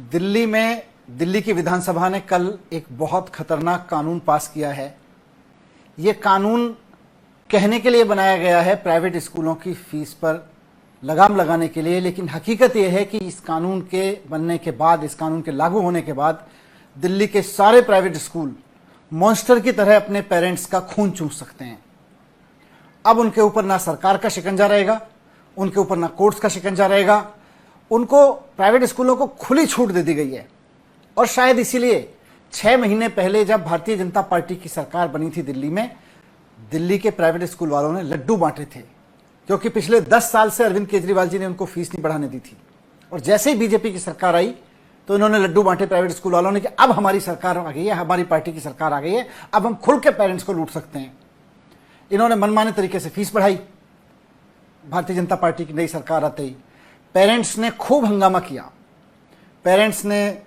दिल्ली की विधानसभा ने कल एक बहुत खतरनाक कानून पास किया है। ये कानून कहने के लिए बनाया गया है प्राइवेट स्कूलों की फीस पर लगाम लगाने के लिए, लेकिन हकीकत यह है कि इस कानून के बनने के बाद, इस कानून के लागू होने के बाद दिल्ली के सारे प्राइवेट स्कूल मॉन्स्टर की तरह अपने पेरेंट्स का खून चूस सकते हैं। अब उनके ऊपर ना सरकार का शिकंजा रहेगा, उनके ऊपर ना कोर्ट्स का शिकंजा रहेगा। उनको प्राइवेट स्कूलों को खुली छूट दे दी गई है। और शायद इसीलिए 6 महीने पहले जब भारतीय जनता पार्टी की सरकार बनी थी दिल्ली में, दिल्ली के प्राइवेट स्कूल वालों ने लड्डू बांटे थे, क्योंकि पिछले 10 साल से अरविंद केजरीवाल जी ने उनको फीस नहीं बढ़ाने दी थी। और जैसे ही बीजेपी की सरकार आई तो इन्होंने लड्डू बांटे प्राइवेट स्कूल वालों ने कि अब हमारी सरकार आ गई है, हमारी पार्टी की सरकार आ गई है, अब हम खुल के पेरेंट्स को लूट सकते हैं। इन्होंने मनमाने तरीके से फीस बढ़ाई। भारतीय जनता पार्टी की नई सरकार आते ही पेरेंट्स ने खूब हंगामा किया, पेरेंट्स ने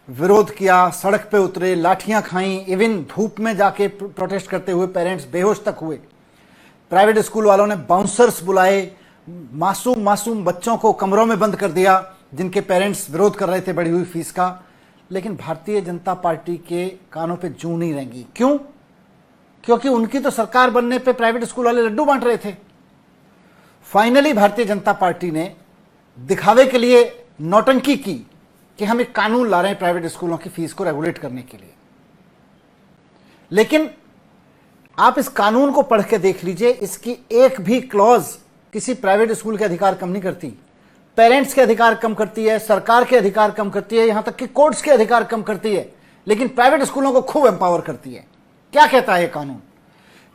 विरोध किया, सड़क पे उतरे, लाठियां खाई, इवन धूप में जाके प्रोटेस्ट करते हुए पेरेंट्स बेहोश तक हुए। प्राइवेट स्कूल वालों ने बाउंसर्स बुलाए, मासूम बच्चों को कमरों में बंद कर दिया जिनके पेरेंट्स विरोध कर रहे थे बढ़ी हुई फीस का। लेकिन भारतीय जनता पार्टी के कानों पे जूं नहीं रहेंगी। क्यों? क्योंकि उनकी तो सरकार बनने पे प्राइवेट स्कूल वाले लड्डू बांट रहे थे। फाइनली भारतीय जनता पार्टी ने दिखावे के लिए नौटंकी की कि हम एक कानून ला रहे हैं प्राइवेट स्कूलों की फीस को रेगुलेट करने के लिए। लेकिन आप इस कानून को पढ़ के देख लीजिए, इसकी एक भी क्लॉज किसी प्राइवेट स्कूल के अधिकार कम नहीं करती। पेरेंट्स के अधिकार कम करती है, सरकार के अधिकार कम करती है, यहां तक कि कोर्ट्स के अधिकार कम करती है, लेकिन प्राइवेट स्कूलों को खूब एम्पावर करती है। क्या कहता है ये कानून?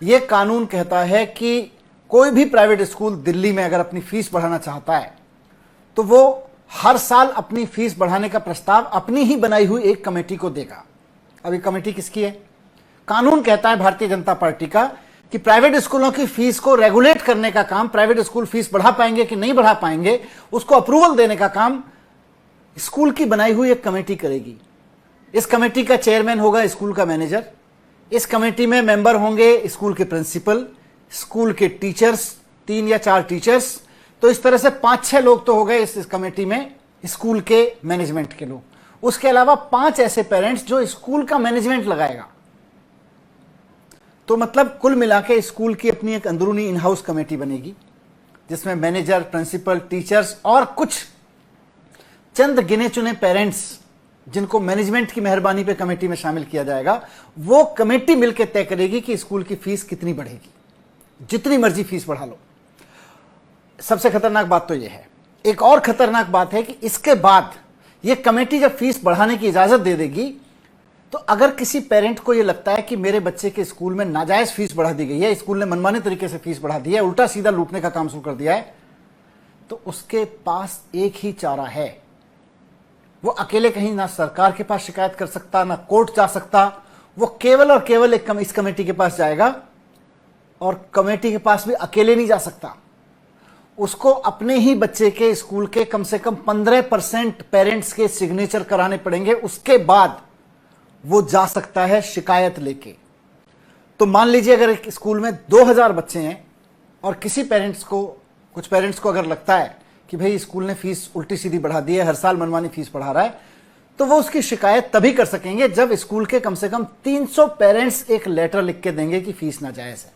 ये कानून कहता है कि कोई भी प्राइवेट स्कूल दिल्ली में अगर अपनी फीस बढ़ाना चाहता है तो वो हर साल अपनी फीस बढ़ाने का प्रस्ताव अपनी ही बनाई हुई एक कमेटी को देगा। अब ये कमेटी किसकी है? कानून कहता है भारतीय जनता पार्टी का कि प्राइवेट स्कूलों की फीस को रेगुलेट करने का काम, प्राइवेट स्कूल फीस बढ़ा पाएंगे कि नहीं बढ़ा पाएंगे, उसको अप्रूवल देने का काम स्कूल की बनाई हुई एक कमेटी करेगी। इस कमेटी का चेयरमैन होगा स्कूल का मैनेजर। इस कमेटी में मेंबर होंगे स्कूल के प्रिंसिपल, स्कूल के टीचर्स, 3 या 4 टीचर्स। तो इस तरह से 5-6 लोग तो हो गए इस कमेटी में, स्कूल के मैनेजमेंट के लोग। उसके अलावा 5 ऐसे पेरेंट्स जो स्कूल का मैनेजमेंट लगाएगा। तो मतलब कुल मिला के स्कूल की अपनी एक अंदरूनी इन हाउस कमेटी बनेगी, जिसमें मैनेजर, प्रिंसिपल, टीचर्स और कुछ चंद गिने चुने पेरेंट्स जिनको मैनेजमेंट की मेहरबानी पे कमेटी में शामिल किया जाएगा। वो कमेटी मिलकर तय करेगी कि स्कूल की फीस कितनी बढ़ेगी। जितनी मर्जी फीस बढ़ा लो। सबसे खतरनाक बात तो यह है। एक और खतरनाक बात है कि इसके बाद यह कमेटी जब फीस बढ़ाने की इजाजत दे देगी, तो अगर किसी पेरेंट को यह लगता है कि मेरे बच्चे के स्कूल में नाजायज फीस बढ़ा दी गई है, स्कूल ने मनमाने तरीके से फीस बढ़ा दी है, उल्टा सीधा लूटने का काम शुरू कर दिया है, तो उसके पास एक ही चारा है। वो अकेले कहीं ना सरकार के पास शिकायत कर सकता, ना कोर्ट जा सकता। वो केवल और केवल इस कमेटी के पास जाएगा, और कमेटी के पास भी अकेले नहीं जा सकता। उसको अपने ही बच्चे के स्कूल के कम से कम 15% पेरेंट्स के सिग्नेचर कराने पड़ेंगे। उसके बाद वो जा सकता है शिकायत लेके। तो मान लीजिए अगर एक स्कूल में 2000 बच्चे हैं और कुछ पेरेंट्स को अगर लगता है कि भाई स्कूल ने फीस उल्टी सीधी बढ़ा दी है, हर साल मनमानी फीस बढ़ा रहा है, तो वो उसकी शिकायत तभी कर सकेंगे जब स्कूल के कम से कम 300 पेरेंट्स एक लेटर लिख के देंगे कि फीस नाजायज है।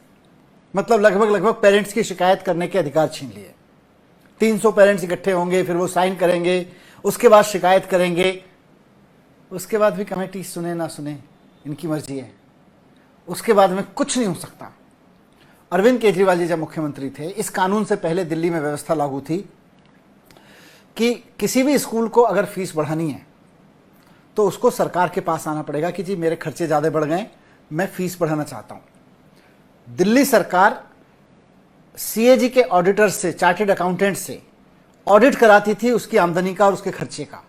मतलब लगभग पेरेंट्स की शिकायत करने के अधिकार छीन लिए। 300 पेरेंट्स इकट्ठे होंगे, फिर वो साइन करेंगे, उसके बाद शिकायत करेंगे। उसके बाद भी कमेटी सुने ना सुने, इनकी मर्जी है। उसके बाद में कुछ नहीं हो सकता। अरविंद केजरीवाल जी जब मुख्यमंत्री थे, इस कानून से पहले दिल्ली में व्यवस्था लागू थी कि किसी भी स्कूल को अगर फीस बढ़ानी है तो उसको सरकार के पास आना पड़ेगा कि जी मेरे खर्चे ज़्यादा बढ़ गए, मैं फीस बढ़ाना चाहता हूँ। दिल्ली सरकार सीएजी के ऑडिटर से, चार्टर्ड अकाउंटेंट से ऑडिट कराती थी उसकी आमदनी का और उसके खर्चे का,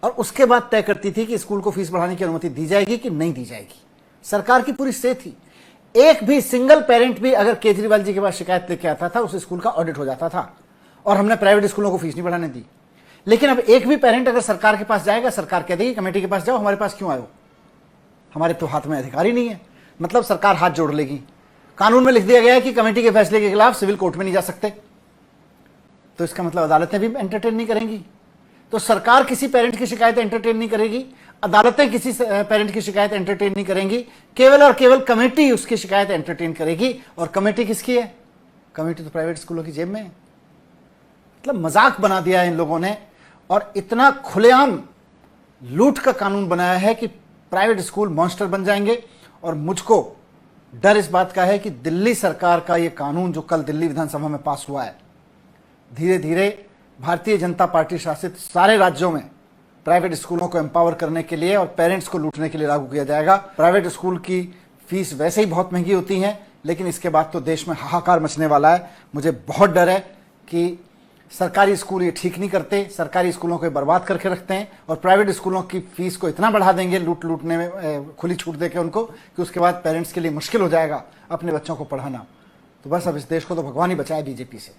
और उसके बाद तय करती थी कि स्कूल को फीस बढ़ाने की अनुमति दी जाएगी कि नहीं दी जाएगी। सरकार की पूरी से थी। एक भी सिंगल पेरेंट भी अगर केजरीवाल जी के पास शिकायत लेके आता था, उस स्कूल का ऑडिट हो जाता था, और हमने प्राइवेट स्कूलों को फीस नहीं बढ़ाने दी। लेकिन अब एक भी पेरेंट अगर सरकार के पास जाएगा, सरकार कह देगी कमेटी के पास जाओ, हमारे पास क्यों आए हो, हमारे तो हाथ में अधिकार ही नहीं है। मतलब सरकार हाथ जोड़ लेगी। कानून में लिख दिया गया है कि कमेटी के फैसले के खिलाफ सिविल कोर्ट में नहीं जा सकते, तो इसका मतलब अदालतें भी एंटरटेन नहीं करेंगी। तो सरकार किसी पेरेंट की शिकायत एंटरटेन नहीं करेगी, अदालतें किसी पेरेंट की शिकायत एंटरटेन नहीं करेंगी, केवल और केवल कमेटी उसकी शिकायत एंटरटेन करेगी। और कमेटी किसकी है? कमेटी तो प्राइवेट स्कूलों की जेब में है। मतलब मजाक बना दिया है इन लोगों ने, और इतना खुलेआम लूट का कानून बनाया है कि प्राइवेट स्कूल मॉन्स्टर बन जाएंगे। और मुझको डर इस बात का है कि दिल्ली सरकार का यह कानून जो कल दिल्ली विधानसभा में पास हुआ है, धीरे धीरे भारतीय जनता पार्टी शासित सारे राज्यों में प्राइवेट स्कूलों को एम्पावर करने के लिए और पेरेंट्स को लूटने के लिए लागू किया जाएगा। प्राइवेट स्कूल की फीस वैसे ही बहुत महंगी होती है, लेकिन इसके बाद तो देश में हाहाकार मचने वाला है। मुझे बहुत डर है कि सरकारी स्कूल ये ठीक नहीं करते, सरकारी स्कूलों को बर्बाद करके रखते हैं और प्राइवेट स्कूलों की फीस को इतना बढ़ा देंगे लूटने में, खुली छूट देके उनको, कि उसके बाद पेरेंट्स के लिए मुश्किल हो जाएगा अपने बच्चों को पढ़ाना। तो बस अब इस देश को तो भगवान ही बचाए बीजेपी से।